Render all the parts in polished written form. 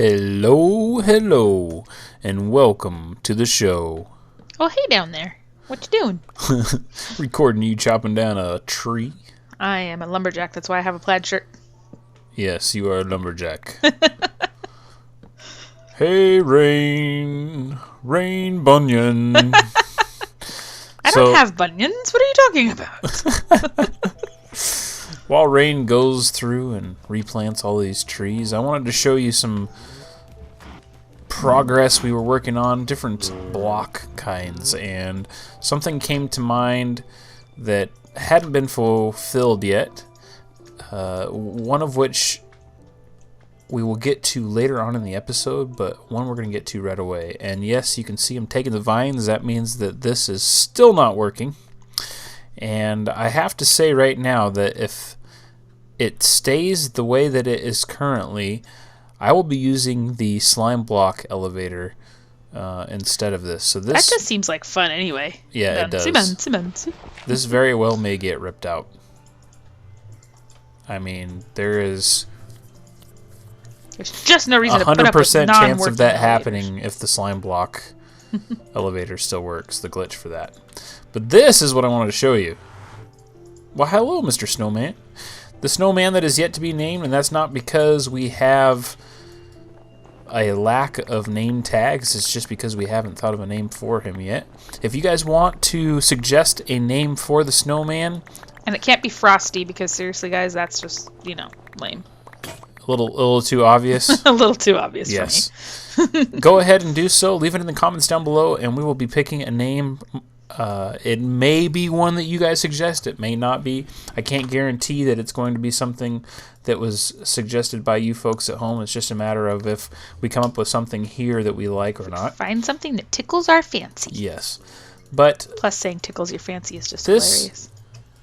Hello, and welcome to the show. Oh, hey down there. What you doing? Recording you chopping down a tree. I am a lumberjack, that's why I have a plaid shirt. Yes, you are a lumberjack. Hey, Rain Bunyan. I don't have bunions. What are you talking about? While Rain goes through and replants all these trees, I wanted to show you some progress we were working on, different block kinds, and something came to mind that hadn't been fulfilled yet, one of which we will get to later on in the episode, but one we're going to get to right away. And yes, you can see him taking the vines. That means that this is still not working. And I have to say right now that if it stays the way that it is currently, I will be using the slime block elevator instead of this. So this that just seems like fun anyway. Yeah, it does. This very well may get ripped out. I mean, there's just no reason to put up with 100% chance of that elevators happening if the slime block elevator still works, the glitch for that. But this is what I wanted to show you. Well, hello, Mr. Snowman. The snowman that is yet to be named, and that's not because we have a lack of name tags. It's just because we haven't thought of a name for him yet. If you guys want to suggest a name for the snowman... And it can't be Frosty, because seriously, guys, that's just, lame. A little too obvious? A little too obvious yes. for me. Go ahead and do so. Leave it in the comments down below, and we will be picking a name. It may be one that you guys suggest. It may not be. I can't guarantee that it's going to be something that was suggested by you folks at home. It's just a matter of if we come up with something here that we like or not. Find something that tickles our fancy. Yes. But plus saying tickles your fancy is just hilarious.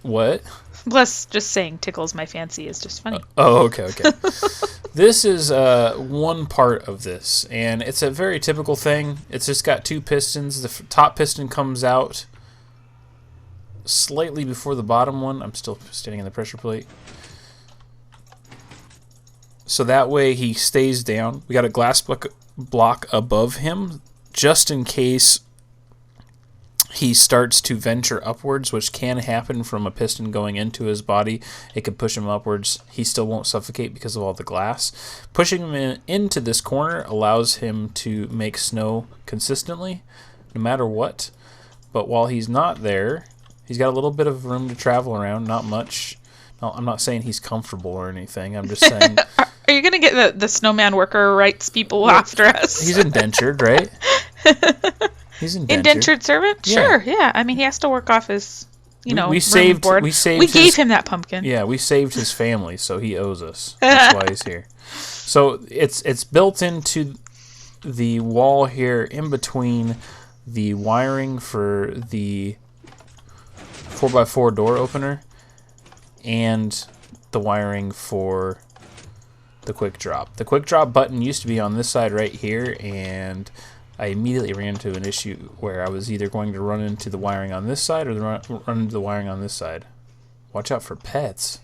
What? Plus just saying tickles my fancy is just funny. Okay. This is one part of this, and it's a very typical thing. It's just got two pistons. The top piston comes out slightly before the bottom one. I'm still standing in the pressure plate. So that way he stays down. We got a glass block above him just in case he starts to venture upwards, which can happen from a piston going into his body. It could push him upwards. He still won't suffocate because of all the glass. Pushing him into this corner allows him to make snow consistently, no matter what. But while he's not there, he's got a little bit of room to travel around, not much. No, I'm not saying he's comfortable or anything. I'm just saying... Are you going to get the snowman worker rights people after us? He's indentured, right? He's indentured servant? Yeah. Sure, yeah. I mean, he has to work off his, we board. We gave him that pumpkin. Yeah, we saved his family, so he owes us. That's why he's here. So it's built into the wall here in between the wiring for the 4x4 door opener and the wiring for the quick drop. The quick drop button used to be on this side right here, and I immediately ran into an issue where I was either going to run into the wiring on this side or run into the wiring on this side. Watch out for pets.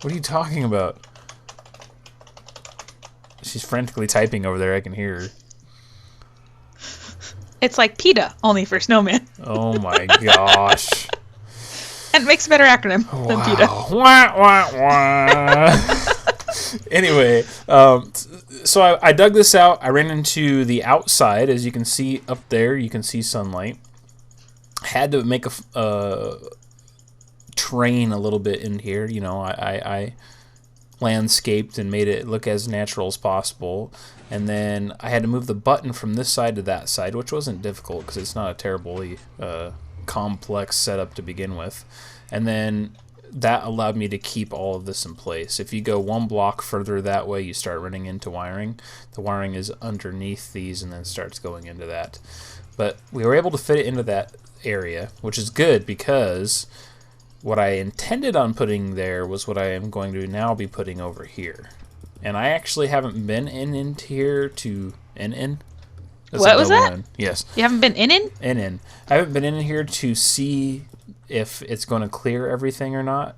What are you talking about? She's frantically typing over there. I can hear her. It's like PETA, only for snowman. Oh my gosh. And it makes a better acronym than PETA. Wah, wah, wah. Anyway, so I dug this out. I ran into the outside. As you can see up there, you can see sunlight. Had to make a train a little bit in here. I landscaped and made it look as natural as possible. And then I had to move the button from this side to that side, which wasn't difficult because it's not a terribly complex setup to begin with. And then that allowed me to keep all of this in place. If you go one block further that way, you start running into wiring. The wiring is underneath these and then starts going into that. But we were able to fit it into that area, which is good because what I intended on putting there was what I am going to now be putting over here. And I actually haven't been into here to... What was that? Yes. You haven't been in? I haven't been in here to see if it's going to clear everything or not.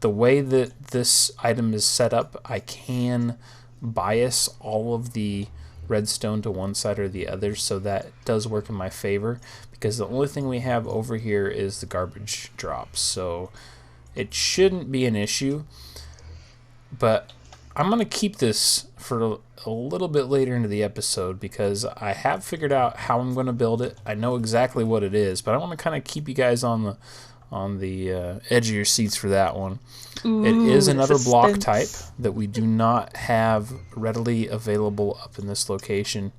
The way that this item is set up, I can bias all of the redstone to one side or the other, so that does work in my favor, because the only thing we have over here is the garbage drops, so it shouldn't be an issue. But I'm going to keep this for a little bit later into the episode, because I have figured out how I'm going to build it. I know exactly what it is, but I want to kind of keep you guys on the edge of your seats for that one. Ooh, it is another suspense. block type that we do not have readily available up in this location,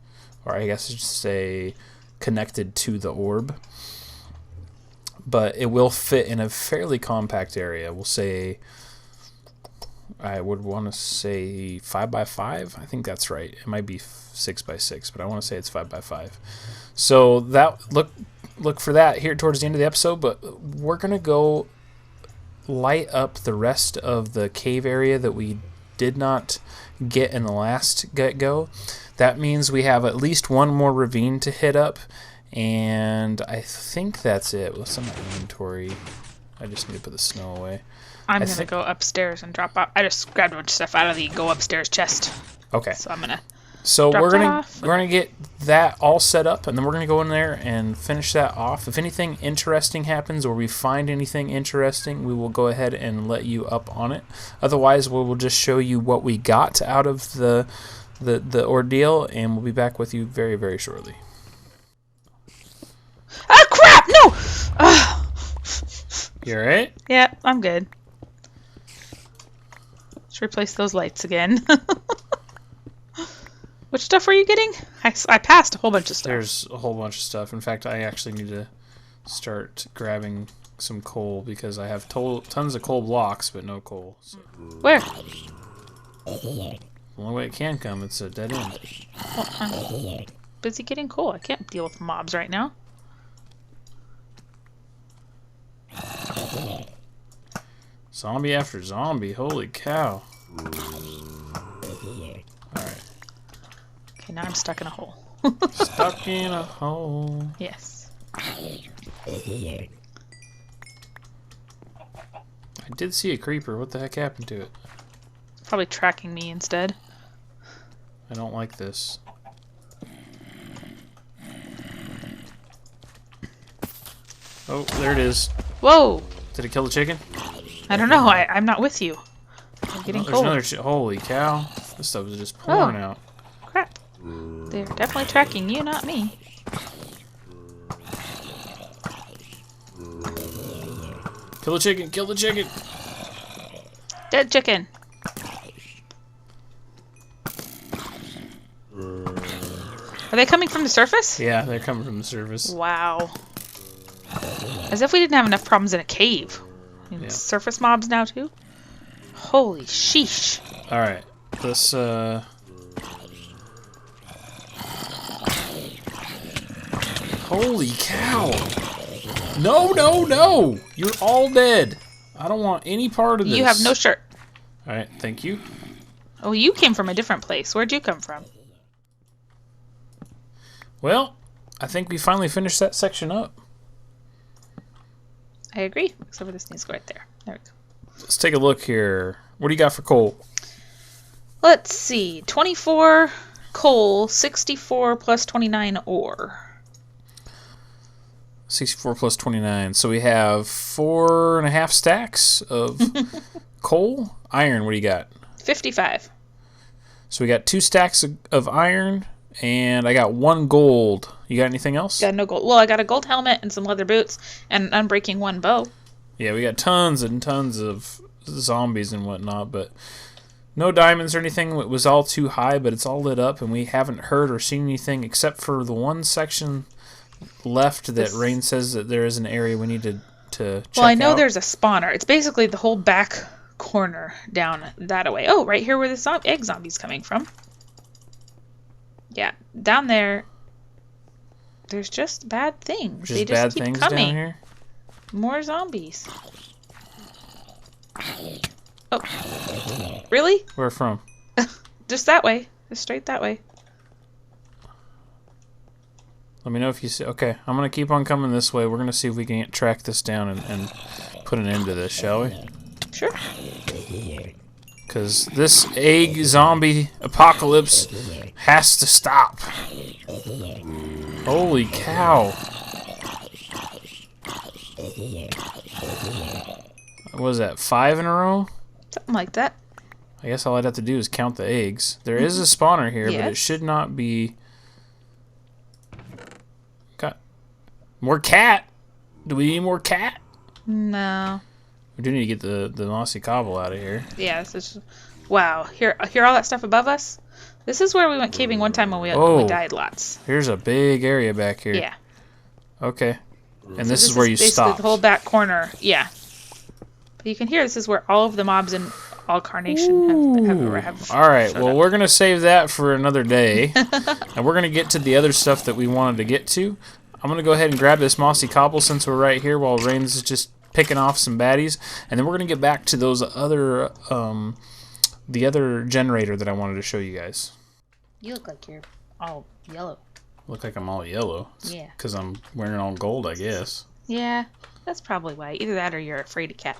or I guess I should say connected to the orb. But it will fit in a fairly compact area. We'll say, I would want to say 5x5. I think that's right. It might be 6x6, but I want to say it's 5x5. So that look for that here towards the end of the episode. But we're gonna go light up the rest of the cave area that we did not get in the last get-go. That means we have at least one more ravine to hit up, and I think that's it. What's in my inventory? I just need to put the snow away. I'm going to go upstairs and drop out. I just grabbed a bunch of stuff out of the go upstairs chest. Okay. So I'm going to we're gonna get that all set up, and then we're gonna go in there and finish that off. If anything interesting happens or we find anything interesting, we will go ahead and let you up on it. Otherwise, we will just show you what we got out of the ordeal, and we'll be back with you very, very shortly. Ah, crap! No! You alright? Yeah, I'm good. Let's replace those lights again. Which stuff were you getting? I passed a whole bunch of stuff. There's a whole bunch of stuff. In fact, I actually need to start grabbing some coal, because I have tons of coal blocks, but no coal. So. Where? The only way it can come, it's a dead end. Well, I'm busy getting coal. I can't deal with mobs right now. Zombie after zombie. Holy cow. Alright. Okay, now I'm stuck in a hole. Stuck in a hole. Yes. I did see a creeper. What the heck happened to it? It's probably tracking me instead. I don't like this. Oh, there it is. Whoa! Did it kill the chicken? I don't know. I'm not with you. I'm getting There's cold. another holy cow. This stuff is just pouring out. Crap. They're definitely tracking you, not me. Kill the chicken! Kill the chicken! Dead chicken. Are they coming from the surface? Yeah, they're coming from the surface. Wow. As if we didn't have enough problems in a cave. Yeah. Surface mobs now too? Holy sheesh. Alright. Let's Holy cow! No, no, no! You're all dead. I don't want any part of this. You have no shirt. Alright, thank you. Oh, you came from a different place. Where'd you come from? Well, I think we finally finished that section up. I agree. Except for this needs to go right there. There we go. Let's take a look here. What do you got for coal? Let's see. 24 coal, 64 plus 29 ore. 64 plus 29. So we have 4.5 stacks of coal. Iron, what do you got? 55. So we got 2 stacks of iron, and I got 1 gold. You got anything else? Got no gold. Well, I got a gold helmet and some leather boots and an unbreaking 1 bow. Yeah, we got tons and tons of zombies and whatnot, but no diamonds or anything. It was all too high, but it's all lit up, and we haven't heard or seen anything except for the one section left that Rain says that there is an area we need to check out. Well, I know there's a spawner. It's basically the whole back corner down that away. Oh, right here where the egg zombie's coming from. Yeah, down there. There's just bad things. They just keep coming. Down here? More zombies. Oh. Really? Where from? Just that way. Just straight that way. Let me know if you see. Okay, I'm going to keep on coming this way. We're going to see if we can track this down and put an end to this, shall we? Sure. Because this egg zombie apocalypse has to stop. Holy cow. What was that, 5 in a row? Something like that. I guess all I'd have to do is count the eggs. There is a spawner here, Yes. but it should not be... Got more cat? Do we need more cat? No. We do need to get the mossy cobble out of here. Yeah, this is... Wow. Hear all that stuff above us? This is where we went caving one time when we Oh. died lots. Here's a big area back here. Yeah. Okay. And So this is where you basically stop. the whole back corner. Yeah. But you can hear this is where all of the mobs in all Carnation have All right, showed well, up. we're going to save that for another day. And we're going to get to the other stuff that we wanted to get to. I'm going to go ahead and grab this mossy cobble since we're right here while Rain's is just picking off some baddies. And then we're going to get back to those other, the other generator that I wanted to show you guys. You look like you're all yellow. Look like I'm all yellow. Yeah. Because I'm wearing all gold, I guess. Yeah, that's probably why. Either that or you're a fraidy cat.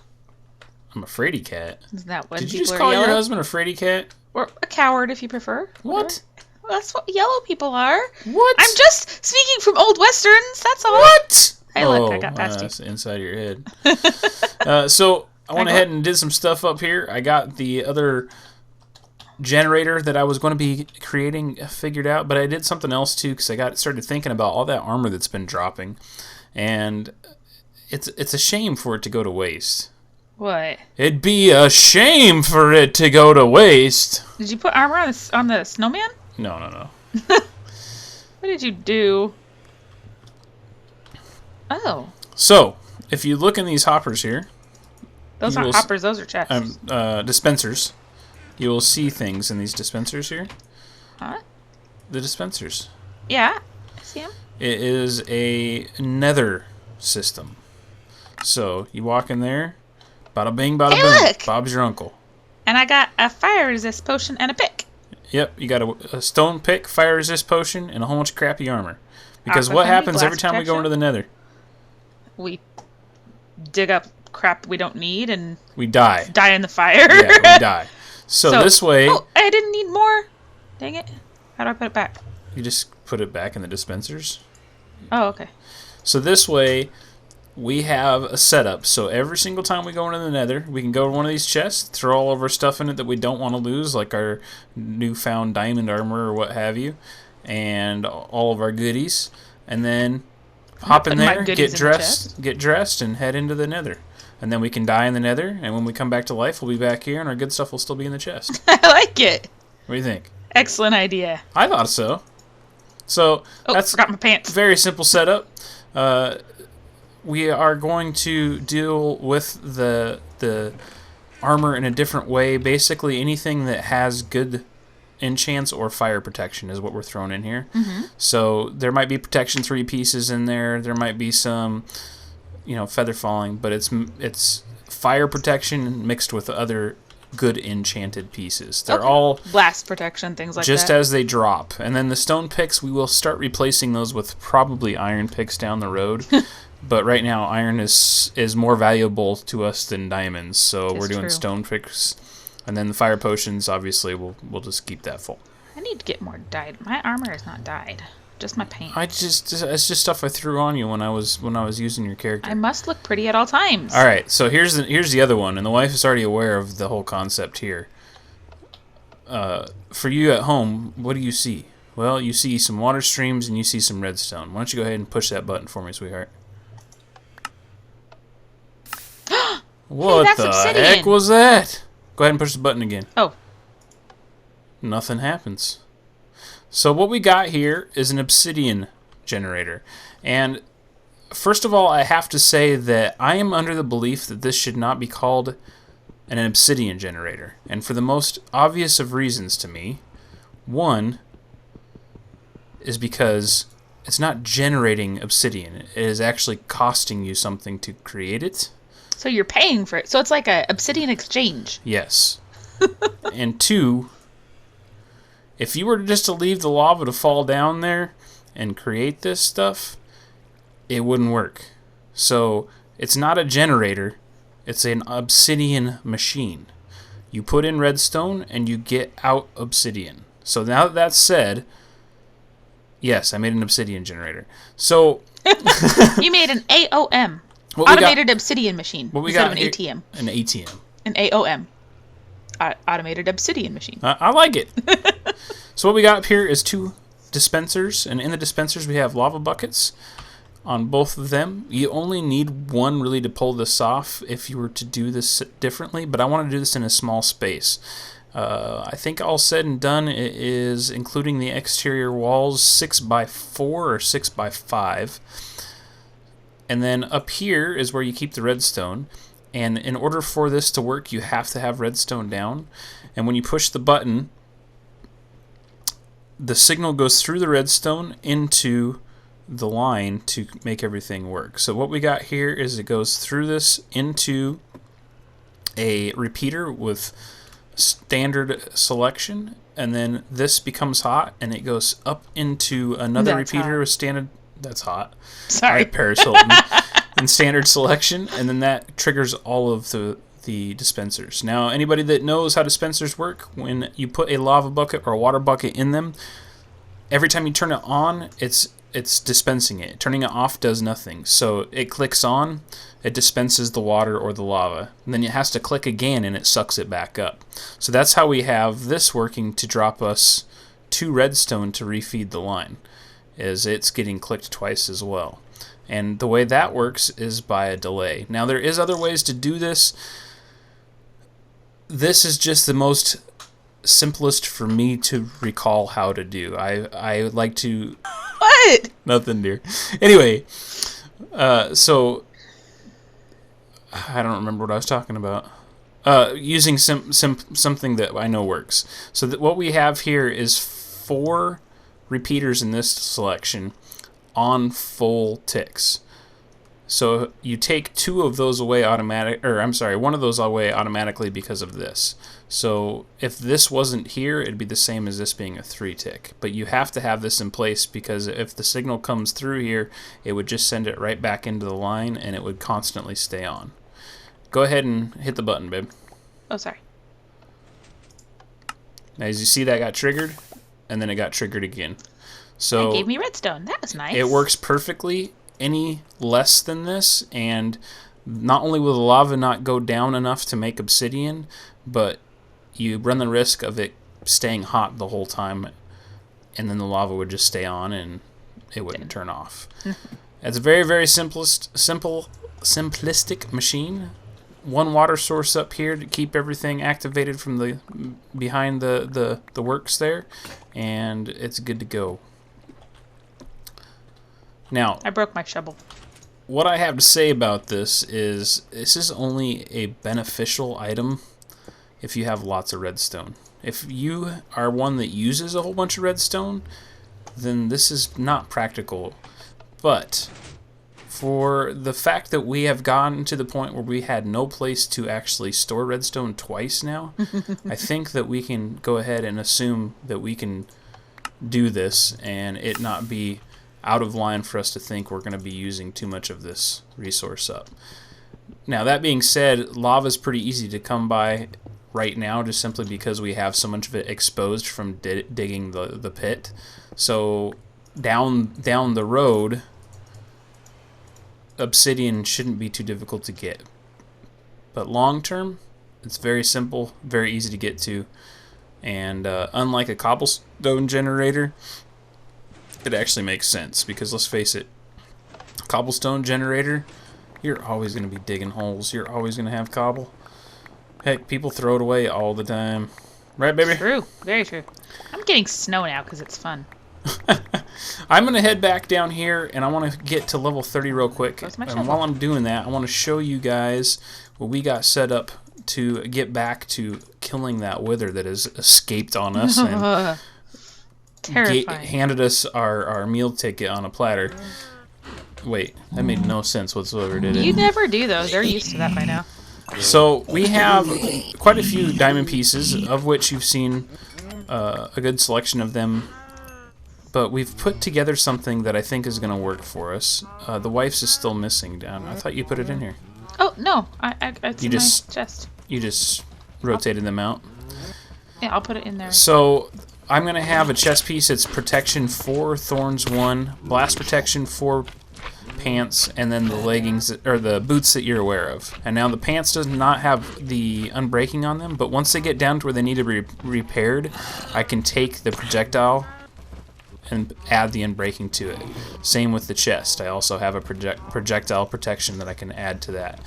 I'm a fraidy cat. Isn't that what Did you people just are call yellow? your husband a fraidy cat? Or a coward if you prefer. What? Well, that's what yellow people are. What? I'm just speaking from old westerns, that's all. What? Hey, look, I got past you. That's inside of your head. So I went ahead and did some stuff up here. I got the other generator that I was going to be creating figured out, but I did something else too because I started thinking about all that armor that's been dropping, and it's a shame for it to go to waste. What? It'd be a shame for it to go to waste. Did you put armor on the snowman? No. What did you do? Oh. So, if you look in these hoppers here, Those You aren't will s- hoppers, those are chests. dispensers, you will see things in these dispensers here. Huh? The dispensers. Yeah, I see him. It is a nether system. So, you walk in there, bada bing, bada Hey, boom. look! Bob's your uncle. And I got a fire resist potion and a pick. Yep, you got a stone pick, fire resist potion, and a whole bunch of crappy armor. Because Aqua what Therapy, happens every blast time we go into protection. the nether? We dig up crap we don't need and We die. die in the fire. Yeah, we die. So this way, Oh, I didn't need more. Dang it. How do I put it back? you just put it back in the dispensers. Oh, okay. So this way, we have a setup. So every single time we go into the nether, we can go to one of these chests, throw all of our stuff in it that we don't want to lose, like our newfound diamond armor or what have you, and all of our goodies, and then hop in putting my there, goodies in the get dressed, and head into the nether. And then we can die in the nether, and when we come back to life, we'll be back here, and our good stuff will still be in the chest. I like it. What do you think? Excellent idea. I thought so. So Oh, that's forgot my pants. very simple setup. We are going to deal with the armor in a different way. Basically, anything that has good enchants or fire protection is what we're throwing in here. Mm-hmm. So there might be protection 3 pieces in there. There might be some, feather falling, but it's fire protection mixed with other good enchanted pieces. They're Okay. all Blast protection, things like just that. as they drop. And then the stone picks, we will start replacing those with probably iron picks down the road. But right now, iron is more valuable to us than diamonds, so It's we're doing true. stone picks. And then the fire potions, obviously, we'll just keep that full. I need to get more dyed. My armor is not dyed. Just my paint. It's just stuff I threw on you when I was using your character. I must look pretty at all times. All right, so here's the other one, and the wife is already aware of the whole concept here. For you at home, what do you see? Well, you see some water streams and you see some redstone. Why don't you go ahead and push that button for me, sweetheart? What that's the obsidian. heck was that? Go ahead and push the button again. Oh, Nothing happens. So what we got here is an obsidian generator. And first of all, I have to say that I am under the belief that this should not be called an obsidian generator. And for the most obvious of reasons to me. One is because it's not generating obsidian. It is actually costing you something to create it. so you're paying for it. So it's like a obsidian exchange. Yes. And two, if you were just to leave the lava to fall down there and create this stuff, it wouldn't work. So it's not a generator, it's an obsidian machine. You put in redstone, and you get out obsidian. So now that that's said, yes, I made an obsidian generator. So You made an AOM, what automated obsidian machine, what we instead got of an here- ATM. An ATM. An AOM, automated obsidian machine. I like it. So what we got up here is 2 dispensers, and in the dispensers we have lava buckets on both of them. You only need one really to pull this off if you were to do this differently, but I want to do this in a small space. I think all said and done, it is, including the exterior walls, 6x4 or 6x5. And then up here is where you keep the redstone. And in order for this to work, you have to have redstone down. And when you push the button, the signal goes through the redstone into the line to make everything work. So what we got here is it goes through this into a repeater with standard selection, and then this becomes hot, and it goes up into another That's repeater hot. with standard. That's hot. Sorry. All right, Paris Hilton. And standard selection, and then that triggers all of the dispensers. Now, anybody that knows how dispensers work, when you put a lava bucket or a water bucket in them, every time you turn it on, it's dispensing it. Turning it off does nothing. So it clicks on, it dispenses the water or the lava, and then it has to click again and it sucks it back up. So that's how we have this working to drop us 2 redstone to refeed the line, is it's getting clicked twice as well. And the way that works is by a delay. Now, there is other ways to do this. This is just the most simplest for me to recall how to do. I like to... What? Nothing, dear. Anyway, so... I don't remember what I was talking about. Using something that I know works. So what we have here is 4 repeaters in this selection on full ticks. So you take 2 of those away one of those away automatically because of this. So if this wasn't here, it'd be the same as this being a 3 tick. But you have to have this in place because if the signal comes through here, it would just send it right back into the line and it would constantly stay on. Go ahead and hit the button, babe. Oh, sorry. Now, as you see, that got triggered, and then it got triggered again. So It gave me redstone. That was nice. it works perfectly. Any less than this, and not only will the lava not go down enough to make obsidian, but you run the risk of it staying hot the whole time, and then the lava would just stay on and it wouldn't turn off. It's a very, very simplistic machine. 1 water source up here to keep everything activated from the behind the works there, and it's good to go. Now, I broke my shovel. what I have to say about this is only a beneficial item if you have lots of redstone. If you are one that uses a whole bunch of redstone, then this is not practical. But for the fact that we have gotten to the point where we had no place to actually store redstone twice now, I think that we can go ahead and assume that we can do this and it not be out of line for us to think we're going to be using too much of this resource up. Now, that being said, lava is pretty easy to come by right now just simply because we have so much of it exposed from digging the pit. So down the road, obsidian shouldn't be too difficult to get. But long term, it's very simple, very easy to get to. And unlike a cobblestone generator, it actually makes sense because let's face it, cobblestone generator, you're always going to be digging holes. You're always going to have cobble. Heck, people throw it away all the time. Right, baby? True. Very true. I'm getting snow now because it's fun. I'm going to head back down here, and I want to get to level 30 real quick. Where's my And shovel? while I'm doing that, I want to show you guys what we got set up to get back to killing that wither that has escaped on us and Terrifying. handed us our meal ticket on a platter. Wait, that made no sense whatsoever, did it? You never do those. They're used to that by now. So we have quite a few diamond pieces, of which you've seen a good selection of them. But we've put together something that I think is going to work for us. The wife's is still missing down. I thought you put it in here. Oh, no. It's You in just- my chest. You just rotated them out. Yeah, I'll put it in there. So I'm going to have a chest piece. It's protection 4, thorns 1, blast protection 4 pants, and then the leggings or the boots that you're aware of. And now the pants does not have the unbreaking on them, but once they get down to where they need to be repaired, I can take the projectile and add the unbreaking to it. Same with the chest. I also have a projectile protection that I can add to that.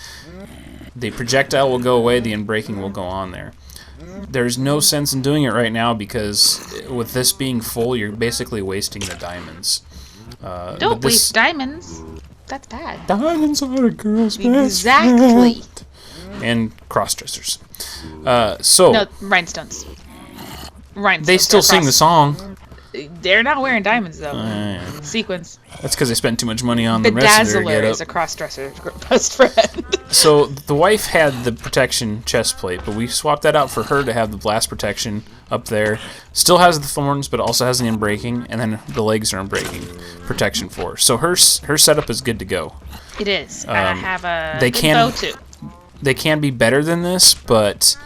The projectile will go away, the unbreaking will go on there. There's no sense in doing it right now because with this being full, you're basically wasting the diamonds. Don't waste diamonds. That's bad. Diamonds are a girl's best Exactly. friend. And cross-dressers. So No, rhinestones. Rhinestones. they still sing the song. They're not wearing diamonds, though. Sequins. That's because they spent too much money on the rest of their Bedazzler getup. is a cross-dresser best friend. So the wife had the protection chest plate, but we swapped that out for her to have the blast protection up there. Still has the thorns, but also has the unbreaking, and then the legs are unbreaking protection 4. So her setup is good to go. It is. I have a they good can- bow, too. They can be better than this, but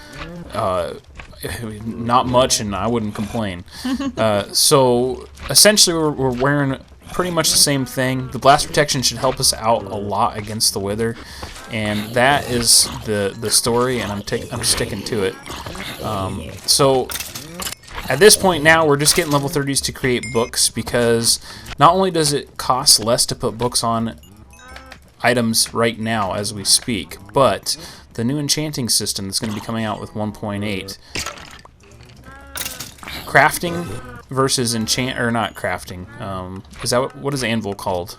not much, and I wouldn't complain. So essentially, we're wearing pretty much the same thing. The blast protection should help us out a lot against the wither, and that is the story, and I'm sticking to it. So at this point now, we're just getting level 30s to create books, because not only does it cost less to put books on items right now as we speak, but the new enchanting system that's going to be coming out with 1.8, crafting versus enchant, or not crafting, is that what is anvil called?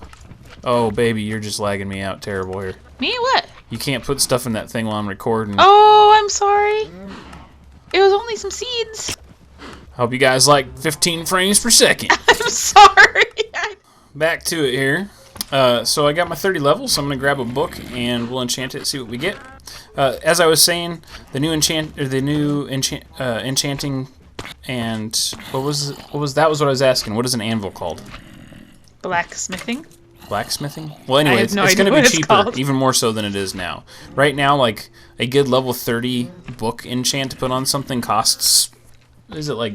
Oh baby, you're just lagging me out terrible here. Me? What? You can't put stuff in that thing while I'm recording. Oh, I'm sorry. It was only some seeds. Hope you guys like 15 frames per second. I'm sorry. Back to it here. So I got my 30 levels, so I'm going to grab a book and we'll enchant it, see what we get. As I was saying, the new enchanting, and what was that? Was what I was asking. What is an anvil called? Blacksmithing. Blacksmithing? Well, anyway, I have it's no going idea to be what it's cheaper, called. even more so than it is now. Right now, like a good level 30 book enchant to put on something costs, what is it, like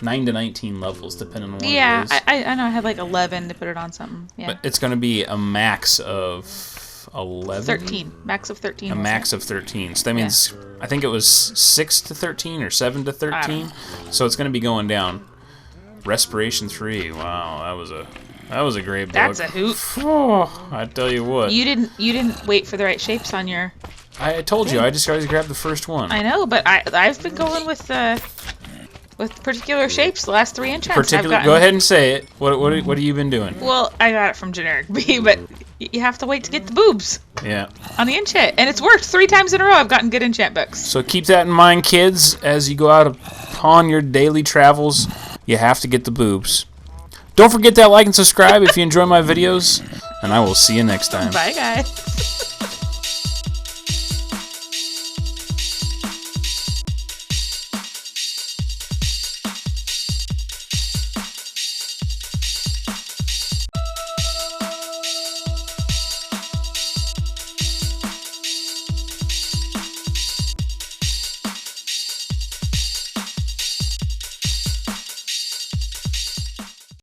9 to 19 levels, depending on what Yeah, it is. I know. I had like 11 to put it on something. Yeah. But it's going to be a max of 11? 13. Max of 13. A max of 13. So that means, I think it was 6 to 13 or 7 to 13. So it's going to be going down. Respiration 3. Wow, that was a great book. That's a hoot. Oh, I tell you what. You didn't wait for the right shapes on your. I told you, I just always grabbed the first one. I know, but I've been going with particular shapes the last 3 enchants. Go ahead and say it. What have you been doing? Well, I got it from generic B, but you have to wait to get the boobs Yeah. on the enchant, and it's worked 3 times in a row. I've gotten good enchant books. So keep that in mind, kids, as you go out upon your daily travels. You have to get the boobs. Don't forget that like and subscribe if you enjoy my videos, and I will see you next time. Bye, guys.